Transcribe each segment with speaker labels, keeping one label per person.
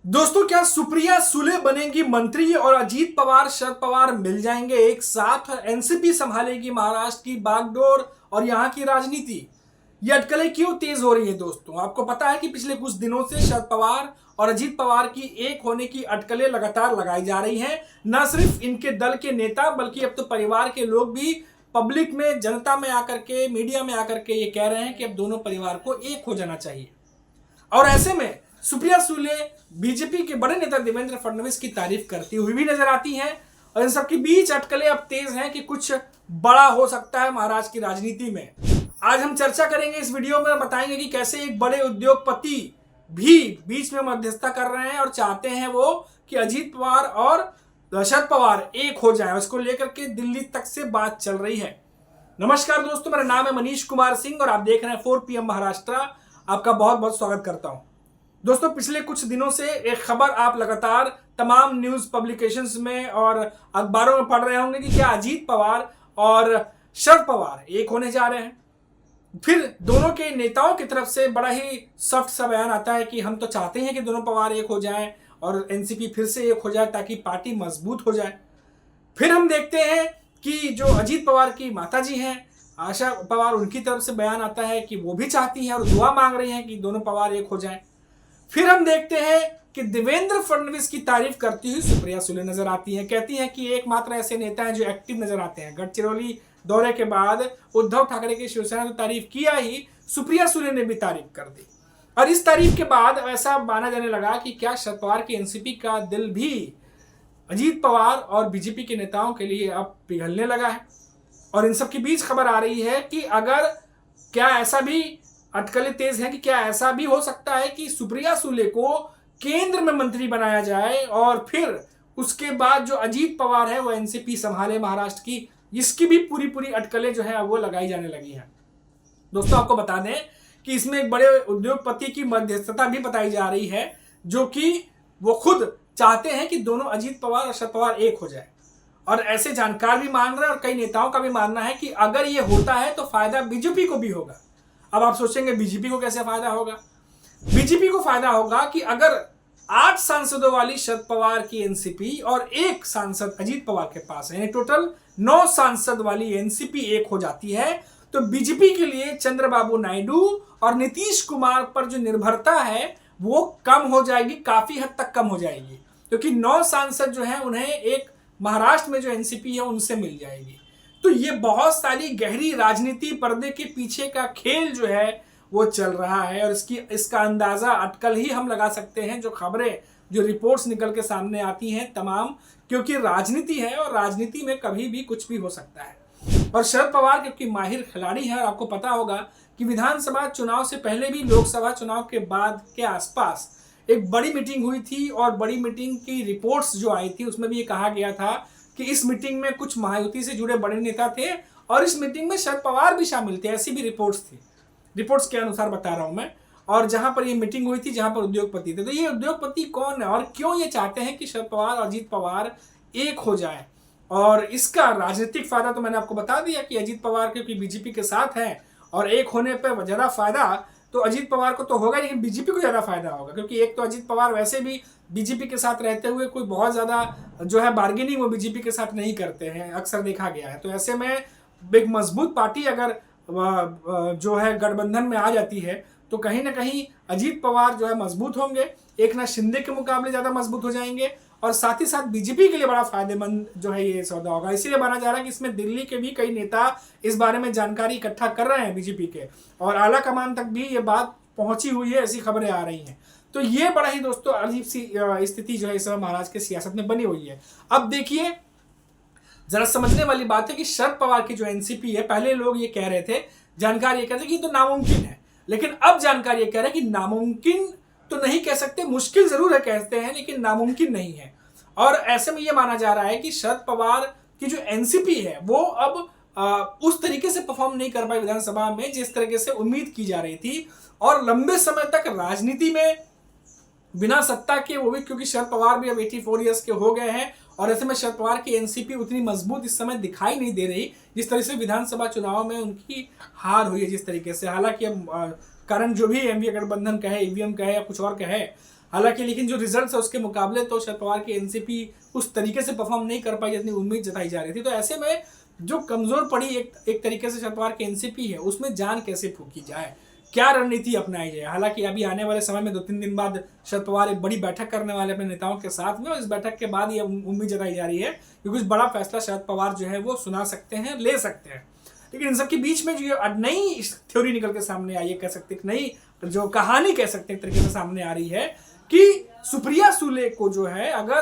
Speaker 1: दोस्तों, क्या सुप्रिया सुले बनेंगी मंत्री और अजीत पवार शरद पवार मिल जाएंगे एक साथ? एनसीपी संभालेगी महाराष्ट्र की बागडोर और यहां की राजनीति। ये अटकलें क्यों तेज हो रही है दोस्तों? आपको पता है कि पिछले कुछ दिनों से शरद पवार और अजीत पवार की एक होने की अटकलें लगातार लगाई जा रही हैं। न सिर्फ इनके दल के नेता बल्कि अब तो परिवार के लोग भी पब्लिक में, जनता में आकर के, मीडिया में आकर के ये कह रहे हैं कि अब दोनों परिवार को एक हो जाना चाहिए। और ऐसे में सुप्रिया सुले बीजेपी के बड़े नेता देवेंद्र फडणवीस की तारीफ करती हुई भी नजर आती हैं। और इन सबके बीच अटकलें अब तेज हैं कि कुछ बड़ा हो सकता है महाराष्ट्र की राजनीति में। आज हम चर्चा करेंगे इस वीडियो में, बताएंगे कि कैसे एक बड़े उद्योगपति भी बीच में मध्यस्थता कर रहे हैं और चाहते हैं वो कि अजीत पवार और शरद पवार एक हो जाए। उसको लेकर के दिल्ली तक से बात चल रही है। नमस्कार दोस्तों, मेरा नाम है मनीष कुमार सिंह और आप देख रहे हैं 4 PM महाराष्ट्र। आपका बहुत बहुत स्वागत करता हूं। दोस्तों, पिछले कुछ दिनों से एक खबर आप लगातार तमाम न्यूज पब्लिकेशंस में और अखबारों में पढ़ रहे होंगे कि क्या अजीत पवार और शरद पवार एक होने जा रहे हैं। फिर दोनों के नेताओं की तरफ से बड़ा ही सख्त सा बयान आता है कि हम तो चाहते हैं कि दोनों पवार एक हो जाएं और एनसीपी फिर से एक हो जाए ताकि पार्टी मजबूत हो जाए। फिर हम देखते हैं कि जो अजीत पवार की माताजी हैं आशा पवार, उनकी तरफ से बयान आता है कि वो भी चाहती हैं और दुआ मांग रही हैं कि दोनों पवार एक हो जाएं। फिर हम देखते हैं कि देवेंद्र फडणवीस की तारीफ करती हुई सुप्रिया सुले नजर आती हैं। कहती हैं कि एकमात्र ऐसे नेता हैं जो एक्टिव नजर आते हैं। गढ़चिरौली दौरे के बाद उद्धव ठाकरे की शिवसेना ने तारीफ किया ही, सुप्रिया सुले ने भी तारीफ कर दी। और इस तारीफ के बाद ऐसा माना जाने लगा कि क्या शरद पवार की एनसीपी का दिल भी अजीत पवार और बीजेपी के नेताओं के लिए अब पिघलने लगा है। और इन सब के बीच खबर आ रही है कि अगर क्या ऐसा भी अटकलें तेज हैं कि क्या ऐसा भी हो सकता है कि सुप्रिया सुले को केंद्र में मंत्री बनाया जाए और फिर उसके बाद जो अजीत पवार है वो एनसीपी संभाले महाराष्ट्र की। इसकी भी पूरी पूरी अटकलें जो है वो लगाई जाने लगी हैं। दोस्तों, आपको बता दें कि इसमें एक बड़े उद्योगपति की मध्यस्थता भी बताई जा रही है, जो कि वो खुद चाहते हैं कि दोनों अजीत पवार और शरद पवार एक हो जाए। और ऐसे जानकार भी मान रहे हैं और कई नेताओं का भी मानना है कि अगर ये होता है तो फायदा बीजेपी को भी होगा। अब आप सोचेंगे बीजेपी को कैसे फायदा होगा? बीजेपी को फायदा होगा कि अगर 8 सांसदों वाली शरद पवार की एनसीपी और 1 सांसद अजीत पवार के पास है, टोटल 9 सांसद वाली एनसीपी एक हो जाती है, तो बीजेपी के लिए चंद्रबाबू नायडू और नीतीश कुमार पर जो निर्भरता है वो कम हो जाएगी, काफी हद तक कम हो जाएगी, क्योंकि 9 सांसद जो है उन्हें एक महाराष्ट्र में जो एनसीपी है उनसे मिल जाएगी। तो ये बहुत सारी गहरी राजनीति, पर्दे के पीछे का खेल जो है वो चल रहा है। और इसका अंदाजा अटकल ही हम लगा सकते हैं, जो खबरें, जो रिपोर्ट्स निकल के सामने आती हैं तमाम, क्योंकि राजनीति है और राजनीति में कभी भी कुछ भी हो सकता है। और शरद पवार क्योंकि माहिर खिलाड़ी है, और आपको पता होगा कि विधानसभा चुनाव से पहले भी, लोकसभा चुनाव के बाद के आसपास एक बड़ी मीटिंग हुई थी और बड़ी मीटिंग की रिपोर्ट्स जो आई थी उसमें भी ये कहा गया था कि इस मीटिंग में कुछ महायुति से जुड़े बड़े नेता थे और इस मीटिंग में शरद पवार भी शामिल थे। ऐसी भी रिपोर्ट्स थी, रिपोर्ट्स के अनुसार बता रहा हूं मैं। और जहां पर ये मीटिंग हुई थी, जहां पर उद्योगपति थे, तो ये उद्योगपति कौन है और क्यों ये चाहते हैं कि शरद पवार और अजीत पवार एक हो जाए? और इसका राजनीतिक फायदा तो मैंने आपको बता दिया कि अजीत पवार क्योंकि बीजेपी के साथ है और एक होने पर ज्यादा फायदा तो अजीत पवार को तो होगा, लेकिन बीजेपी को ज्यादा फायदा होगा, क्योंकि एक तो अजीत पवार वैसे भी बीजेपी के साथ रहते हुए कोई बहुत ज्यादा जो है बार्गेनिंग वो बीजेपी के साथ नहीं करते हैं, अक्सर देखा गया है। तो ऐसे में एक मजबूत पार्टी अगर जो है गठबंधन में आ जाती है तो कहीं ना कहीं अजीत पवार जो है मजबूत होंगे, एकनाथ शिंदे के मुकाबले ज्यादा मजबूत हो जाएंगे और साथ ही साथ बीजेपी के लिए बड़ा फायदेमंद जो है ये सौदा होगा। इसीलिए माना जा रहा है कि इसमें दिल्ली के भी कई नेता इस बारे में जानकारी इकट्ठा कर रहे हैं बीजेपी के, और आला कमान तक भी ये बात पहुंची हुई है, ऐसी खबरें आ रही हैं। तो ये बड़ा ही दोस्तों अजीब सी स्थिति जो है इस समय महाराष्ट्र की सियासत में बनी हुई है। अब देखिए, जरा समझने वाली बात है कि शरद पवार की जो एनसीपी है, पहले लोग ये कह रहे थे, जानकार ये कहते कि तो नामुमकिन है, लेकिन अब जानकार ये कह रहे हैं कि नामुमकिन तो नहीं कह सकते, मुश्किल जरूर है कहते हैं, लेकिन नामुमकिन नहीं है। और ऐसे में ये माना जा रहा है कि शरद पवार की जो एनसीपी है वो अब उस तरीके से परफॉर्म नहीं कर पाई विधानसभा में जिस तरीके से उम्मीद की जा रही थी, और लंबे समय तक राजनीति में बिना सत्ता के, वो भी क्योंकि शरद पवार भी अब 84 ईयर्स के हो गए हैं, और ऐसे में शरद पवार की एनसीपी उतनी मजबूत इस समय दिखाई नहीं दे रही जिस तरह से विधानसभा चुनाव में उनकी हार हुई है जिस तरीके से। हालांकि अब कारण जो भी एनडीए गठबंधन कहे, ईवीएम कहे या कुछ और कहे, हालांकि लेकिन जो रिजल्ट है उसके मुकाबले तो शरद पवार की एनसीपी उस तरीके से परफॉर्म नहीं कर पाई जितनी उम्मीद जताई जा रही थी। तो ऐसे में जो कमजोर पड़ी एक तरीके से शरद पवार की एनसीपी है, उसमें जान कैसे फूकी जाए, क्या रणनीति अपनाई जाए। हालांकि अभी आने वाले समय में 2-3 दिन बाद शरद पवार एक बड़ी बैठक करने वाले अपने नेताओं के साथ में, और इस बैठक के बाद ये उम्मीद जताई जा रही है कि कुछ बड़ा फैसला शरद पवार जो है वो सुना सकते हैं, ले सकते हैं। लेकिन इन सब के बीच में जो नई थ्योरी निकल के सामने आई है, कह सकते हैं नई जो कहानी कह सकते हैं तरीके से सामने आ रही है कि सुप्रिया सुले को जो है अगर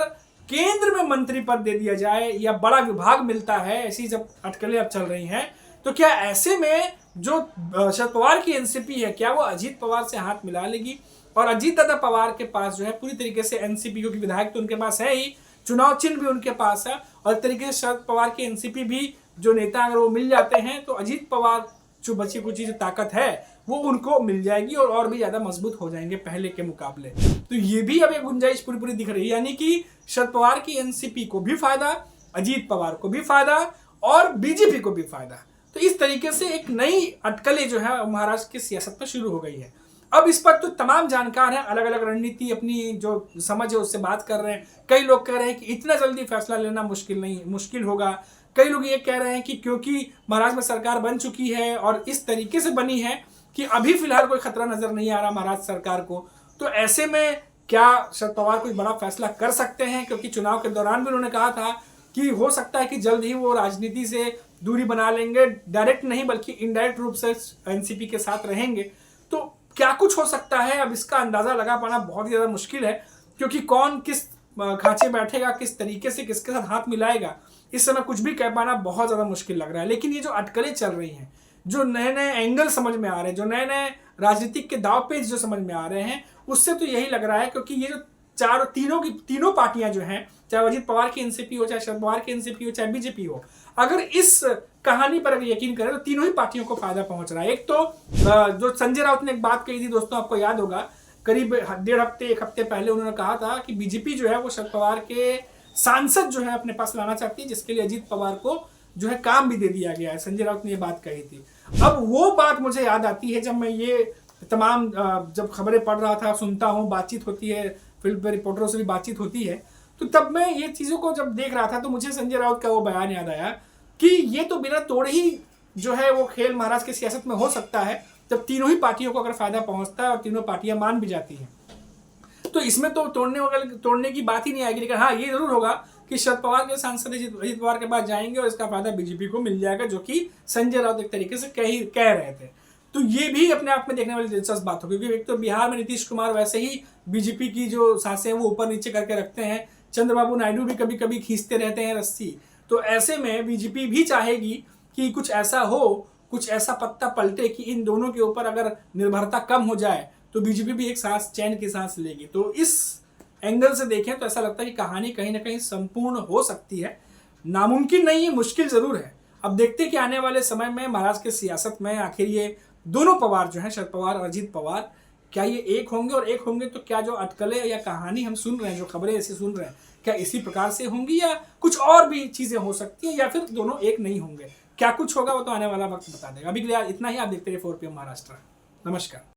Speaker 1: केंद्र में मंत्री पद दे दिया जाए या बड़ा विभाग मिलता है, ऐसी जब अटकलें अब चल रही हैं, तो क्या ऐसे में जो शरद पवार की एनसीपी है क्या वो अजीत पवार से हाथ मिला लेगी? और अजीत दादा पवार के पास जो है पूरी तरीके से एनसीपी, क्योंकि विधायक तो उनके पास है ही, चुनाव चिन्ह भी उनके पास है, और एक तरीके से शरद पवार की एनसीपी भी जो नेता अगर वो मिल जाते हैं तो अजीत पवार जो बची कुची जो ताकत है वो उनको मिल जाएगी और भी ज्यादा मजबूत हो जाएंगे पहले के मुकाबले। तो ये भी अब एक गुंजाइश पूरी दिख रही है, यानी कि शरद पवार की एनसीपी को भी फायदा, अजीत पवार को भी फायदा और बीजेपी को भी फायदा। तो इस तरीके से एक नई अटकलें जो है महाराष्ट्र की सियासत में शुरू हो गई है। अब इस पर तो तमाम जानकार हैं, अलग अलग रणनीति अपनी जो समझ है उससे बात कर रहे हैं। कई लोग कह रहे हैं कि इतना जल्दी फैसला लेना मुश्किल होगा। कई लोग ये कह रहे हैं कि क्योंकि महाराष्ट्र में सरकार बन चुकी है और इस तरीके से बनी है कि अभी फिलहाल कोई खतरा नजर नहीं आ रहा महाराष्ट्र सरकार को, तो ऐसे में क्या शरद पवार कोई बड़ा फैसला कर सकते हैं? क्योंकि चुनाव के दौरान भी उन्होंने कहा था कि हो सकता है कि जल्द ही वो राजनीति से दूरी बना लेंगे, डायरेक्ट नहीं बल्कि इनडायरेक्ट रूप से एनसीपी के साथ रहेंगे। तो क्या कुछ हो सकता है, अब इसका अंदाजा लगा पाना बहुत ही ज्यादा मुश्किल है, क्योंकि कौन किस खांचे बैठेगा, किस तरीके से किसके साथ हाथ मिलाएगा, इस समय कुछ भी कह पाना बहुत ज्यादा मुश्किल लग रहा है। लेकिन ये जो अटकलें चल रही हैं, जो नए नए एंगल समझ में आ रहे हैं, जो नए नए राजनीतिक के दाव पेच जो समझ में आ रहे हैं, उससे तो यही लग रहा है, क्योंकि ये जो तीनों पार्टियां जो हैं, चाहे अजीत पवार की एनसीपी हो, चाहे शरद पवार की एनसीपी हो, चाहे बीजेपी हो, अगर इस कहानी पर अगर यकीन करें तो तीनों ही पार्टियों को फायदा पहुंच रहा है। एक तो जो संजय राउत ने एक बात कही थी दोस्तों, आपको याद होगा, करीब 1.5 हफ्ते पहले उन्होंने कहा था कि बीजेपी जो है वो शरद पवार के सांसद जो है अपने पास लाना चाहती है, जिसके लिए अजीत पवार को जो है काम भी दे दिया गया है। संजय राउत ने ये बात कही थी। अब वो बात मुझे याद आती है जब मैं ये तमाम जब खबरें पढ़ रहा था, सुनता हूँ, बातचीत होती है, फील्ड पे रिपोर्टरों से भी बातचीत होती है, तो तब मैं ये चीज़ों को जब देख रहा था तो मुझे संजय राउत का वो बयान याद आया कि ये तो बिना तोड़े ही जो है वो खेल महाराष्ट्र की सियासत में हो सकता है, जब तीनों ही पार्टियों को अगर फायदा पहुंचता है और तीनों पार्टियां मान भी जाती हैं। तो इसमें तो तोड़ने की बात ही नहीं आएगी। लेकिन हाँ, ये जरूर होगा कि शरद पवार के सांसद अजीत पवार के पास जाएंगे और इसका फायदा बीजेपी को मिल जाएगा, जो कि संजय राउत एक तरीके से कह रहे थे। तो ये भी अपने आप में देखने वाली दिलचस्प बात होगी, क्योंकि एक तो बिहार में नीतीश कुमार वैसे ही बीजेपी की जो सांसें हैं वो ऊपर नीचे करके रखते हैं, चंद्रबाबू नायडू भी कभी कभी खींचते रहते हैं रस्सी। तो ऐसे में बीजेपी भी चाहेगी कि कुछ ऐसा हो, कुछ ऐसा पत्ता पलटे कि इन दोनों के ऊपर अगर निर्भरता कम हो जाए तो बीजेपी भी एक सांस, चैन की सांस लेगी। तो इस एंगल से देखें तो ऐसा लगता है कि कहानी कहीं ना कहीं संपूर्ण हो सकती है। नामुमकिन नहीं है, मुश्किल जरूर है। अब देखते हैं कि आने वाले समय में महाराष्ट्र की सियासत में आखिर ये दोनों पवार जो हैं, शरद पवार और अजीत पवार, क्या ये एक होंगे, और एक होंगे तो क्या जो अटकलें या कहानी हम सुन रहे हैं, जो खबरें ऐसी सुन रहे हैं, क्या इसी प्रकार से होंगी या कुछ और भी चीजें हो सकती है, या फिर दोनों एक नहीं होंगे? क्या कुछ होगा वो तो आने वाला वक्त बता देगा। अभी के लिए इतना ही। आप देखते रहिए 4 PM महाराष्ट्र। नमस्कार।